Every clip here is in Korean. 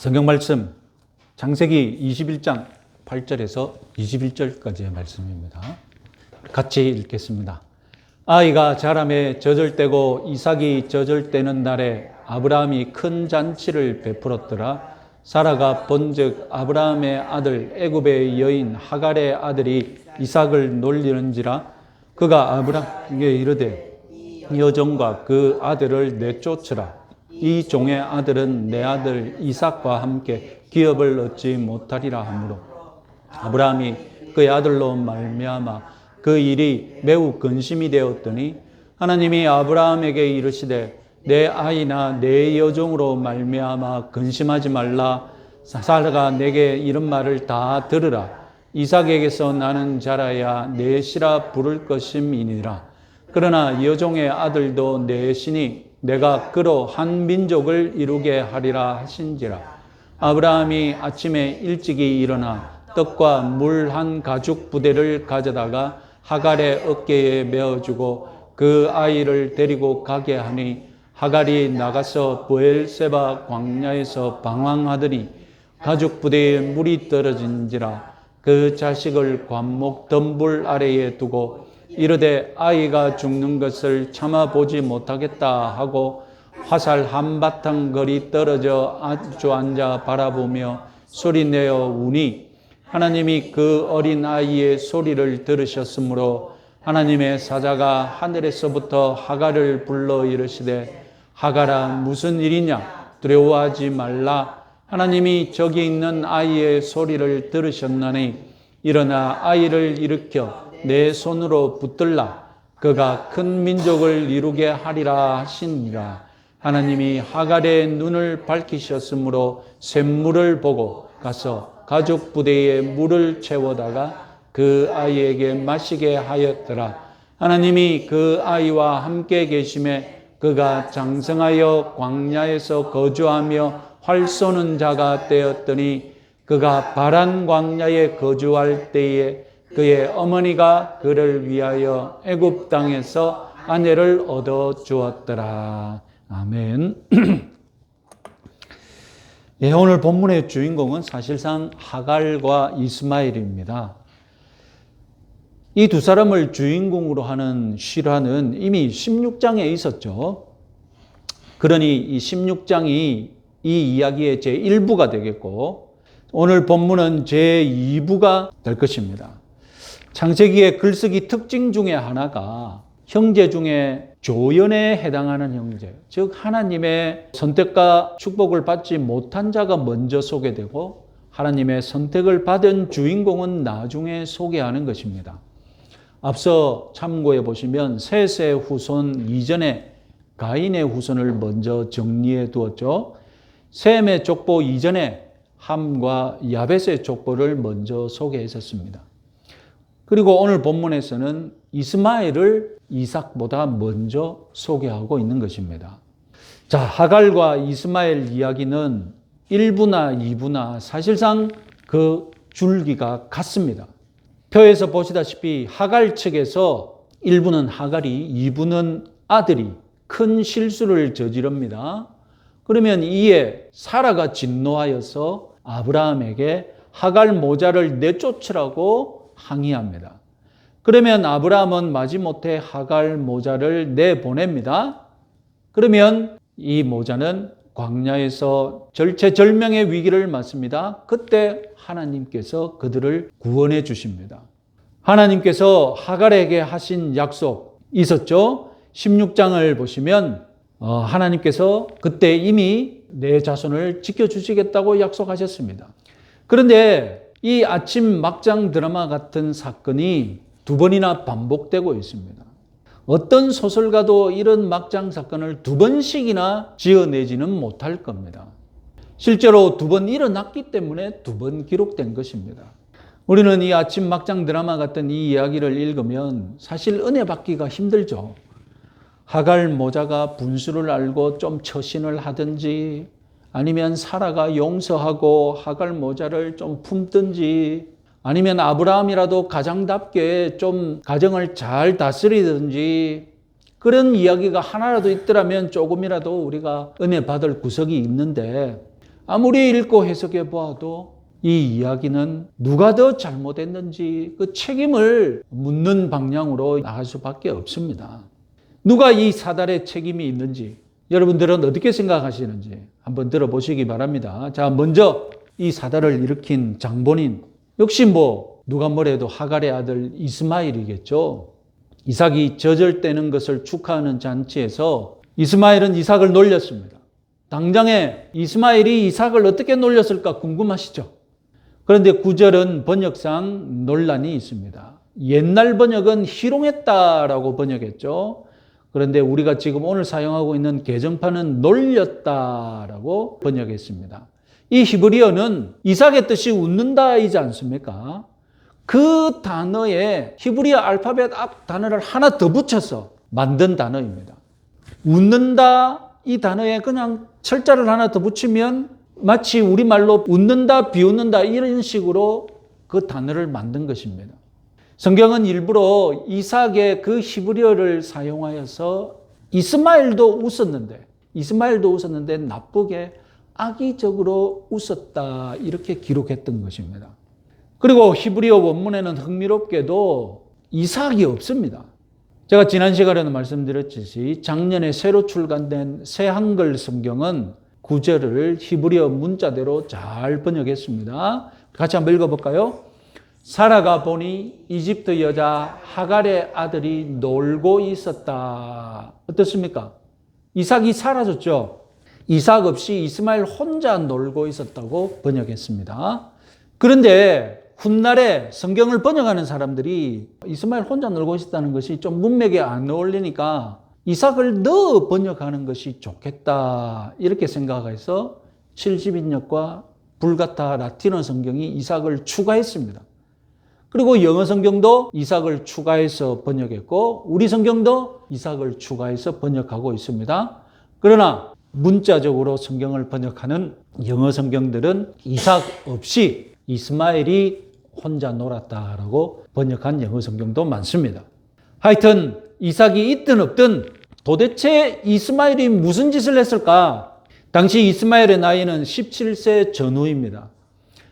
성경 말씀 창세기 21장 8절에서 21절까지의 말씀입니다. 같이 읽겠습니다. 아이가 자라매 젖을때고 이삭이 젖을때는 날에 아브라함이 큰 잔치를 베풀었더라. 사라가 본즉 아브라함의 아들 애굽의 여인 하갈의 아들이 이삭을 놀리는지라. 그가 아브라함에게 이르되 여종과 그 아들을 내쫓으라. 이 종의 아들은 내 아들 이삭과 함께 기업을 얻지 못하리라 하므로 아브라함이 그의 아들로 말미암아 그 일이 매우 근심이 되었더니 하나님이 아브라함에게 이르시되 내 아이나 내 여종으로 말미암아 근심하지 말라. 사라가 내게 이런 말을 다 들으라. 이삭에게서 나는 자라야 내 시라 부를 것임이니라. 그러나 여종의 아들도 내 시니 내가 그로 한 민족을 이루게 하리라 하신지라. 아브라함이 아침에 일찍이 일어나 떡과 물 한 가죽 부대를 가져다가 하갈의 어깨에 메어주고 그 아이를 데리고 가게 하니 하갈이 나가서 브엘세바 광야에서 방황하더니 가죽 부대에 물이 떨어진지라. 그 자식을 관목 덤불 아래에 두고 이르되 아이가 죽는 것을 참아보지 못하겠다 하고 화살 한바탕 거리 떨어져 아주 앉아 바라보며 소리내어 우니 하나님이 그 어린 아이의 소리를 들으셨으므로 하나님의 사자가 하늘에서부터 하갈을 불러 이르시되 하갈아 무슨 일이냐 두려워하지 말라. 하나님이 저기 있는 아이의 소리를 들으셨나니 일어나 아이를 일으켜 내 손으로 붙들라. 그가 큰 민족을 이루게 하리라 하시니라. 하나님이 하갈의 눈을 밝히셨으므로 샘물을 보고 가서 가죽 부대에 물을 채워다가 그 아이에게 마시게 하였더라. 하나님이 그 아이와 함께 계심에 그가 장성하여 광야에서 거주하며 활 쏘는 자가 되었더니 그가 바란 광야에 거주할 때에 그의 어머니가 그를 위하여 애굽 땅에서 아내를 얻어 주었더라. 아멘. 예, 오늘 본문의 주인공은 사실상 하갈과 이스마엘입니다. 이 두 사람을 주인공으로 하는 실화는 이미 16장에 있었죠. 그러니 이 16장이 이 이야기의 제1부가 되겠고 오늘 본문은 제2부가 될 것입니다. 창세기의 글쓰기 특징 중에 하나가 형제 중에 조연에 해당하는 형제, 즉 하나님의 선택과 축복을 받지 못한 자가 먼저 소개되고 하나님의 선택을 받은 주인공은 나중에 소개하는 것입니다. 앞서 참고해 보시면 셋의 후손 이전에 가인의 후손을 먼저 정리해 두었죠. 셈의 족보 이전에 함과 야벳의 족보를 먼저 소개했었습니다. 그리고 오늘 본문에서는 이스마엘을 이삭보다 먼저 소개하고 있는 것입니다. 자, 하갈과 이스마엘 이야기는 1부나 2부나 사실상 그 줄기가 같습니다. 표에서 보시다시피 하갈 측에서 1부는 하갈이, 2부는 아들이 큰 실수를 저지릅니다. 그러면 이에 사라가 진노하여서 아브라함에게 하갈 모자를 내쫓으라고 항의합니다. 그러면 아브라함은 마지못해 하갈 모자를 내보냅니다. 그러면 이 모자는 광야에서 절체절명의 위기를 맞습니다. 그때 하나님께서 그들을 구원해 주십니다. 하나님께서 하갈에게 하신 약속 있었죠. 16장을 보시면 하나님께서 그때 이미 내 자손을 지켜주시겠다고 약속하셨습니다. 그런데 이 아침 막장 드라마 같은 사건이 두 번이나 반복되고 있습니다. 어떤 소설가도 이런 막장 사건을 두 번씩이나 지어내지는 못할 겁니다. 실제로 두 번 일어났기 때문에 두 번 기록된 것입니다. 우리는 이 아침 막장 드라마 같은 이 이야기를 읽으면 사실 은혜 받기가 힘들죠. 하갈 모자가 분수를 알고 좀 처신을 하든지 아니면 사라가 용서하고 하갈 모자를 좀 품든지 아니면 아브라함이라도 가장답게 좀 가정을 잘 다스리든지 그런 이야기가 하나라도 있더라면 조금이라도 우리가 은혜 받을 구석이 있는데 아무리 읽고 해석해 보아도 이 이야기는 누가 더 잘못했는지 그 책임을 묻는 방향으로 나갈 수밖에 없습니다. 누가 이 사달의 책임이 있는지 여러분들은 어떻게 생각하시는지 한번 들어보시기 바랍니다. 자, 먼저 이 사달을 일으킨 장본인, 역시 누가 뭐래도 하갈의 아들 이스마엘이겠죠. 이삭이 저절되는 것을 축하하는 잔치에서 이스마엘은 이삭을 놀렸습니다. 당장에 이스마엘이 이삭을 어떻게 놀렸을까 궁금하시죠? 그런데 9절은 번역상 논란이 있습니다. 옛날 번역은 희롱했다라고 번역했죠. 그런데 우리가 지금 오늘 사용하고 있는 개정판은 놀렸다라고 번역했습니다. 이 히브리어는 이삭의 뜻이 웃는다이지 않습니까? 그 단어에 히브리어 알파벳 앞 단어를 하나 더 붙여서 만든 단어입니다. 웃는다 이 단어에 그냥 철자를 하나 더 붙이면 마치 우리말로 웃는다, 비웃는다 이런 식으로 그 단어를 만든 것입니다. 성경은 일부러 이삭의 그 히브리어를 사용하여서 이스마엘도 웃었는데 나쁘게 악의적으로 웃었다 이렇게 기록했던 것입니다. 그리고 히브리어 원문에는 흥미롭게도 이삭이 없습니다. 제가 지난 시간에도 말씀드렸듯이 작년에 새로 출간된 새 한글 성경은 구절을 히브리어 문자대로 잘 번역했습니다. 같이 한번 읽어볼까요? 사라가 보니 이집트 여자 하갈의 아들이 놀고 있었다. 어떻습니까? 이삭이 사라졌죠. 이삭 없이 이스마엘 혼자 놀고 있었다고 번역했습니다. 그런데 훗날에 성경을 번역하는 사람들이 이스마엘 혼자 놀고 있었다는 것이 좀 문맥에 안 어울리니까 이삭을 넣어 번역하는 것이 좋겠다 이렇게 생각해서 70인역과 불가타 라틴어 성경이 이삭을 추가했습니다. 그리고 영어 성경도 이삭을 추가해서 번역했고 우리 성경도 이삭을 추가해서 번역하고 있습니다. 그러나 문자적으로 성경을 번역하는 영어 성경들은 이삭 없이 이스마엘이 혼자 놀았다라고 번역한 영어 성경도 많습니다. 하여튼 이삭이 있든 없든 도대체 이스마엘이 무슨 짓을 했을까? 당시 이스마엘의 나이는 17세 전후입니다.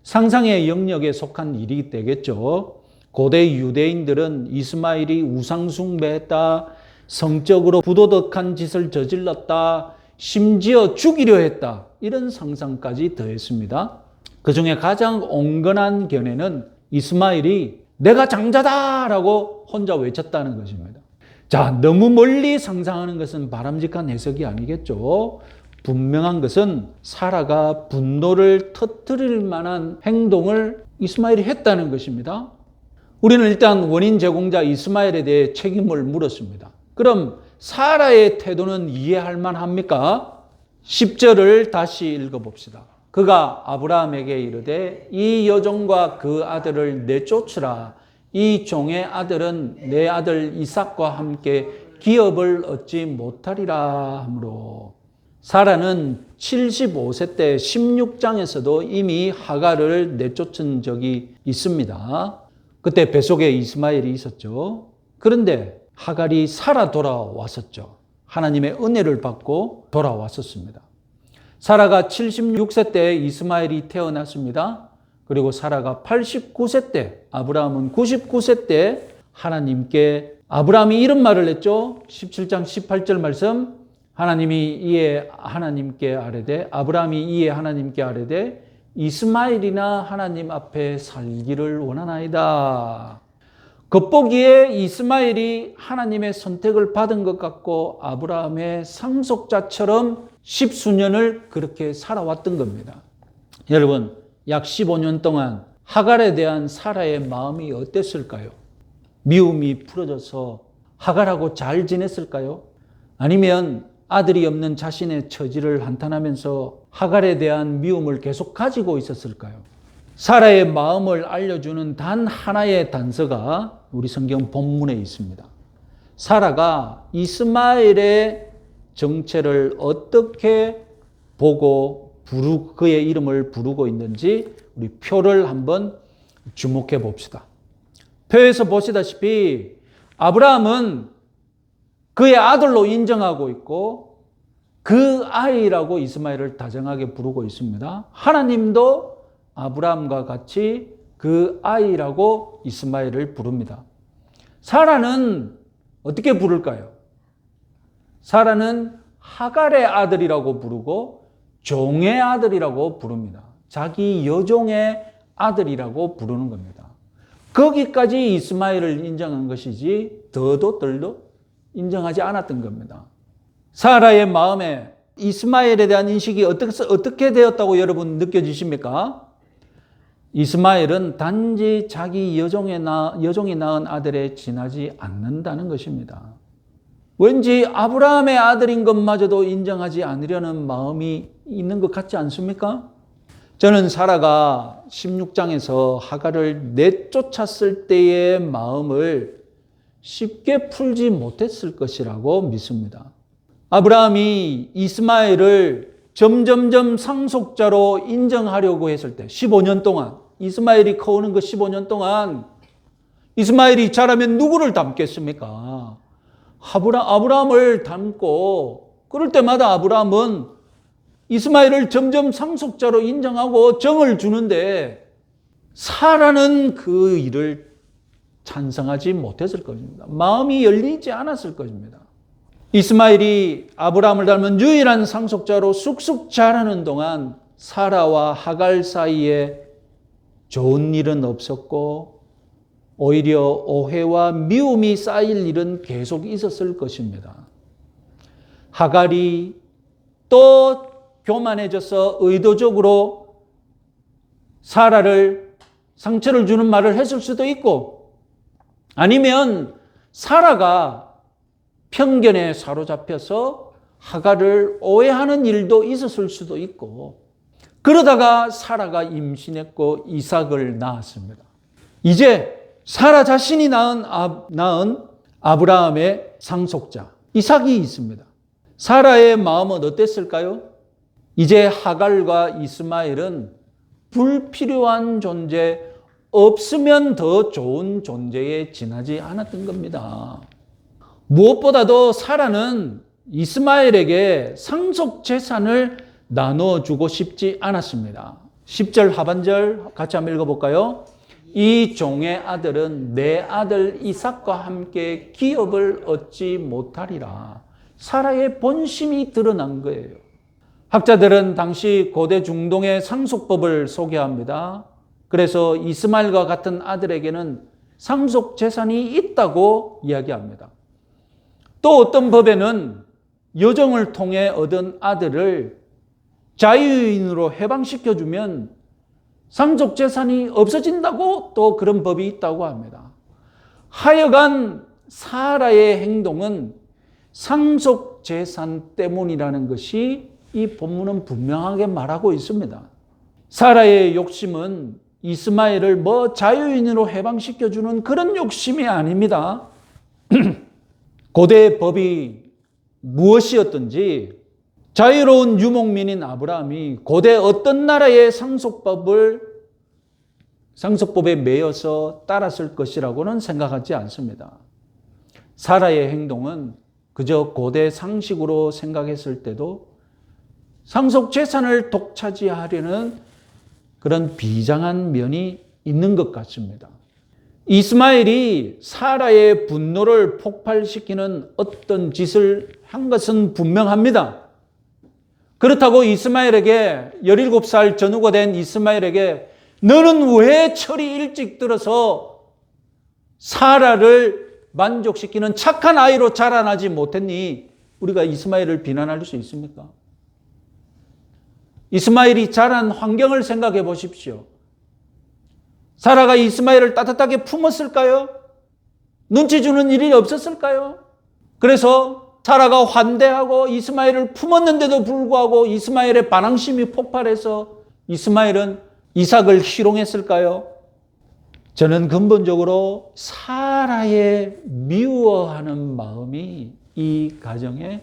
상상의 영역에 속한 일이 되겠죠. 고대 유대인들은 이스마엘이 우상숭배했다, 성적으로 부도덕한 짓을 저질렀다, 심지어 죽이려 했다 이런 상상까지 더했습니다. 그 중에 가장 온건한 견해는 이스마엘이 내가 장자다라고 혼자 외쳤다는 것입니다. 자, 너무 멀리 상상하는 것은 바람직한 해석이 아니겠죠. 분명한 것은 사라가 분노를 터뜨릴 만한 행동을 이스마엘이 했다는 것입니다. 우리는 일단 원인 제공자 이스마엘에 대해 책임을 물었습니다. 그럼 사라의 태도는 이해할 만합니까? 10절을 다시 읽어봅시다. 그가 아브라함에게 이르되 이 여종과 그 아들을 내쫓으라. 이 종의 아들은 내 아들 이삭과 함께 기업을 얻지 못하리라 하므로. 사라는 75세 때 16장에서도 이미 하갈을 내쫓은 적이 있습니다. 그때 뱃속에 이스마엘이 있었죠. 그런데 하갈이 살아 돌아왔었죠. 하나님의 은혜를 받고 돌아왔었습니다. 사라가 76세 때 이스마엘이 태어났습니다. 그리고 사라가 89세 때, 아브라함은 99세 때 하나님께, 아브라함이 이런 말을 했죠. 17장 18절 말씀, 하나님이 이에 하나님께 아뢰되, 아브라함이 이에 하나님께 아뢰되 이스마엘이나 하나님 앞에 살기를 원하나이다. 겉보기에 이스마엘이 하나님의 선택을 받은 것 같고 아브라함의 상속자처럼 10수년을 그렇게 살아왔던 겁니다. 여러분, 약 15년 동안 하갈에 대한 사라의 마음이 어땠을까요? 미움이 풀어져서 하갈하고 잘 지냈을까요? 아니면 아들이 없는 자신의 처지를 한탄하면서 하갈에 대한 미움을 계속 가지고 있었을까요? 사라의 마음을 알려주는 단 하나의 단서가 우리 성경 본문에 있습니다. 사라가 이스마엘의 정체를 어떻게 보고 그의 이름을 부르고 있는지 우리 표를 한번 주목해 봅시다. 표에서 보시다시피 아브라함은 그의 아들로 인정하고 있고 그 아이라고 이스마엘을 다정하게 부르고 있습니다. 하나님도 아브라함과 같이 그 아이라고 이스마엘을 부릅니다. 사라는 어떻게 부를까요? 사라는 하갈의 아들이라고 부르고 종의 아들이라고 부릅니다. 자기 여종의 아들이라고 부르는 겁니다. 거기까지 이스마엘을 인정한 것이지 더도 덜도 인정하지 않았던 겁니다. 사라의 마음에 이스마엘에 대한 인식이 어떻게 되었다고 여러분 느껴지십니까? 이스마엘은 단지 자기 여종이 낳은 아들에 지나지 않는다는 것입니다. 왠지 아브라함의 아들인 것마저도 인정하지 않으려는 마음이 있는 것 같지 않습니까? 저는 사라가 16장에서 하갈을 내쫓았을 때의 마음을 쉽게 풀지 못했을 것이라고 믿습니다. 아브라함이 이스마엘을 점점점 상속자로 인정하려고 했을 때 15년 동안 이스마엘이 커오는 그 15년 동안 이스마엘이 자라면 누구를 닮겠습니까? 아브라함을 닮고 그럴 때마다 아브라함은 이스마엘을 점점 상속자로 인정하고 정을 주는데 사라는 그 일을 찬성하지 못했을 것입니다. 마음이 열리지 않았을 것입니다. 이스마엘이 아브라함을 닮은 유일한 상속자로 쑥쑥 자라는 동안 사라와 하갈 사이에 좋은 일은 없었고 오히려 오해와 미움이 쌓일 일은 계속 있었을 것입니다. 하갈이 또 교만해져서 의도적으로 사라를 상처를 주는 말을 했을 수도 있고 아니면 사라가 편견에 사로잡혀서 하갈을 오해하는 일도 있었을 수도 있고 그러다가 사라가 임신했고 이삭을 낳았습니다. 이제 사라 자신이 낳은 아브라함의 상속자 이삭이 있습니다. 사라의 마음은 어땠을까요? 이제 하갈과 이스마엘은 불필요한 존재, 없으면 더 좋은 존재에 지나지 않았던 겁니다. 무엇보다도 사라는 이스마엘에게 상속 재산을 나눠주고 싶지 않았습니다. 10절 하반절 같이 한번 읽어볼까요? 이 종의 아들은 내 아들 이삭과 함께 기업을 얻지 못하리라. 사라의 본심이 드러난 거예요. 학자들은 당시 고대 중동의 상속법을 소개합니다. 그래서 이스마엘과 같은 아들에게는 상속 재산이 있다고 이야기합니다. 또 어떤 법에는 여정을 통해 얻은 아들을 자유인으로 해방시켜주면 상속 재산이 없어진다고 또 그런 법이 있다고 합니다. 하여간 사라의 행동은 상속 재산 때문이라는 것이 이 본문은 분명하게 말하고 있습니다. 사라의 욕심은 이스마엘을 자유인으로 해방시켜주는 그런 욕심이 아닙니다. 고대 법이 무엇이었든지 자유로운 유목민인 아브라함이 고대 어떤 나라의 상속법에 매여서 따랐을 것이라고는 생각하지 않습니다. 사라의 행동은 그저 고대 상식으로 생각했을 때도 상속 재산을 독차지하려는 그런 비장한 면이 있는 것 같습니다. 이스마엘이 사라의 분노를 폭발시키는 어떤 짓을 한 것은 분명합니다. 그렇다고 이스마엘에게 17살 전후가 된 이스마엘에게 너는 왜 철이 일찍 들어서 사라를 만족시키는 착한 아이로 자라나지 못했니? 우리가 이스마엘을 비난할 수 있습니까? 이스마엘이 자란 환경을 생각해 보십시오. 사라가 이스마엘을 따뜻하게 품었을까요? 눈치 주는 일이 없었을까요? 그래서 사라가 환대하고 이스마엘을 품었는데도 불구하고 이스마엘의 반항심이 폭발해서 이스마엘은 이삭을 희롱했을까요? 저는 근본적으로 사라의 미워하는 마음이 이 가정의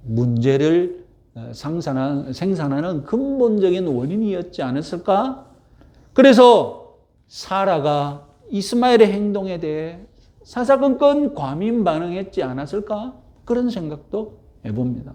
문제를 생산하는 근본적인 원인이었지 않았을까? 그래서 사라가 이스마엘의 행동에 대해 사사건건 과민 반응했지 않았을까? 그런 생각도 해봅니다.